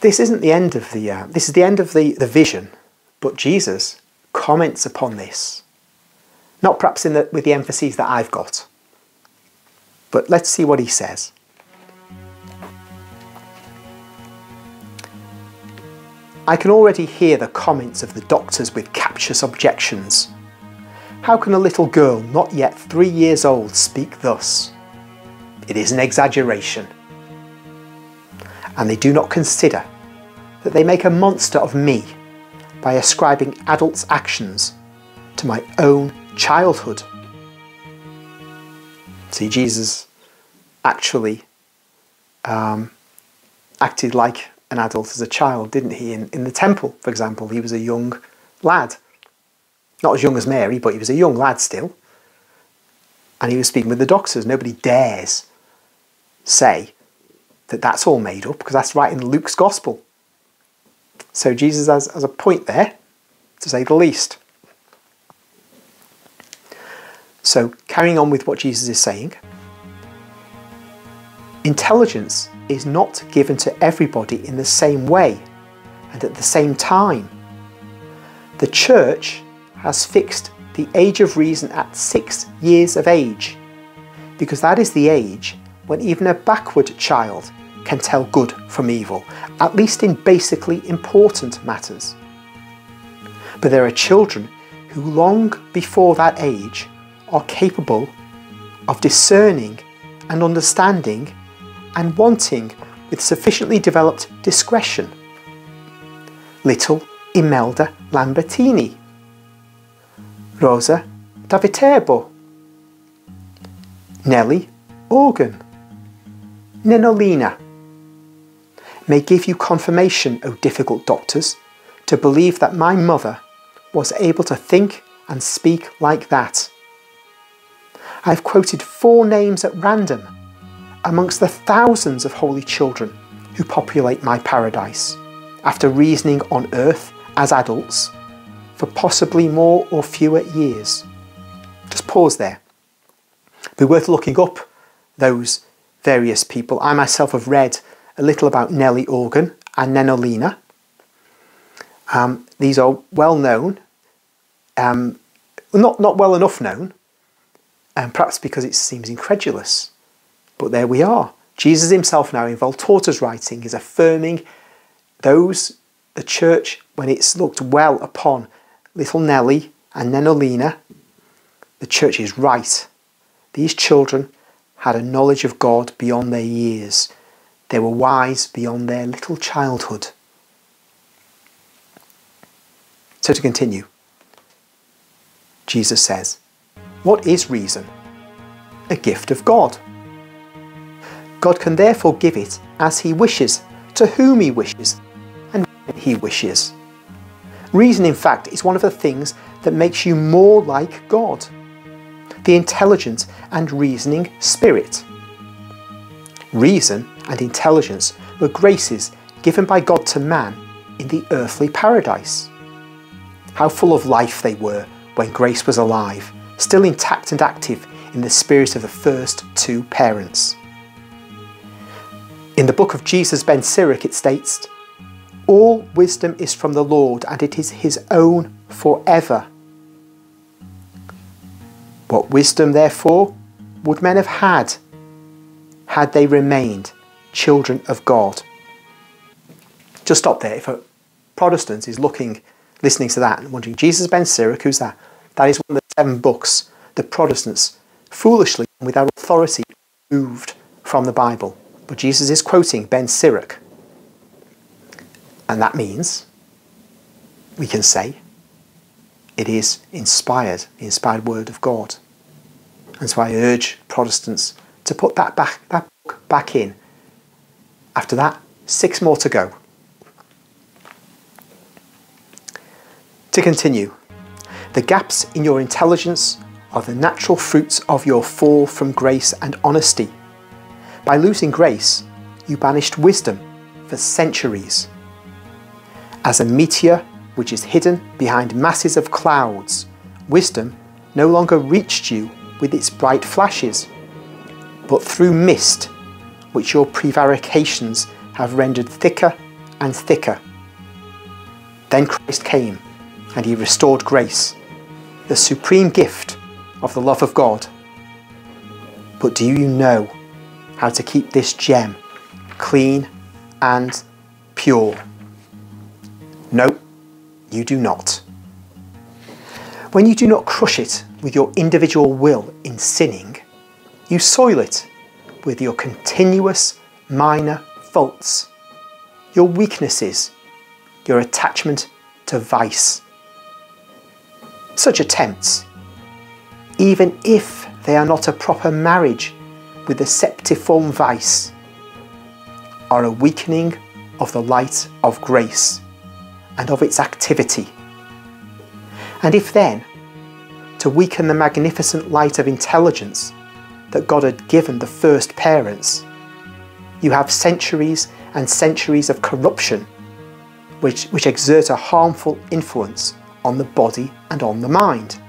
This isn't the end of this is the end of the vision, but Jesus comments upon this. Not perhaps with the emphases that I've got, but let's see what he says. I can already hear the comments of the doctors with captious objections. How can a little girl not yet 3 years old speak thus? It is an exaggeration. And they do not consider that they make a monster of me by ascribing adults' actions to my own childhood. See, Jesus actually acted like an adult as a child, didn't he? In the temple, for example, he was a young lad. Not as young as Mary, but he was a young lad still. And he was speaking with the doctors. Nobody dares say that that's all made up, because that's right in Luke's gospel. So Jesus has a point there, to say the least. So carrying on with what Jesus is saying, intelligence is not given to everybody in the same way and at the same time. The church has fixed the age of reason at 6 years of age, because that is the age when even a backward child can tell good from evil, at least in basically important matters. But there are children who long before that age are capable of discerning and understanding and wanting with sufficiently developed discretion. Little Imelda Lambertini, Rosa da Viterbo, Nellie Organ, Nenolina may give you confirmation, O difficult doctors, to believe that my mother was able to think and speak like that. I have quoted 4 names at random amongst the thousands of holy children who populate my paradise, after reasoning on earth as adults for possibly more or fewer years. Just pause there. It'd be worth looking up those various people. I myself have read a little about Nellie Organ and Nenolina. These are well known, not well enough known, and perhaps because it seems incredulous. But there we are. Jesus himself now in Valtorta's writing is affirming the church, when it's looked well upon little Nellie and Nenolina, the church is right. These children had a knowledge of God beyond their years. They were wise beyond their little childhood. So to continue, Jesus says, what is reason? A gift of God. God can therefore give it as he wishes, to whom he wishes, and when he wishes. Reason, in fact, is one of the things that makes you more like God, the intelligent and reasoning spirit. Reason and intelligence were graces given by God to man in the earthly paradise. How full of life they were when grace was alive, still intact and active in the spirit of the first 2 parents. In the book of Jesus Ben Sirach it states, all wisdom is from the Lord, and it is his own forever. What wisdom, therefore, would men have had they remained children of God? Just stop there. If a Protestant is listening to that and wondering, Jesus Ben Sirach, who's that? That is one of the 7 books that Protestants foolishly and without authority removed from the Bible. But Jesus is quoting Ben Sirach. And that means we can say it is inspired, the inspired word of God. And so I urge Protestants to put that book back in. After that, 6 more to go. To continue, the gaps in your intelligence are the natural fruits of your fall from grace and honesty. By losing grace, you banished wisdom for centuries. As a meteor which is hidden behind masses of clouds, wisdom no longer reached you with its bright flashes, but through mist, which your prevarications have rendered thicker and thicker. Then Christ came and he restored grace, the supreme gift of the love of God. But do you know how to keep this gem clean and pure? No, you do not. When you do not crush it with your individual will in sinning, you soil it with your continuous minor faults, your weaknesses, your attachment to vice. Such attempts, even if they are not a proper marriage with the septiform vice, are a weakening of the light of grace and of its activity. And if then, to weaken the magnificent light of intelligence that God had given the first parents, you have centuries and centuries of corruption which exert a harmful influence on the body and on the mind.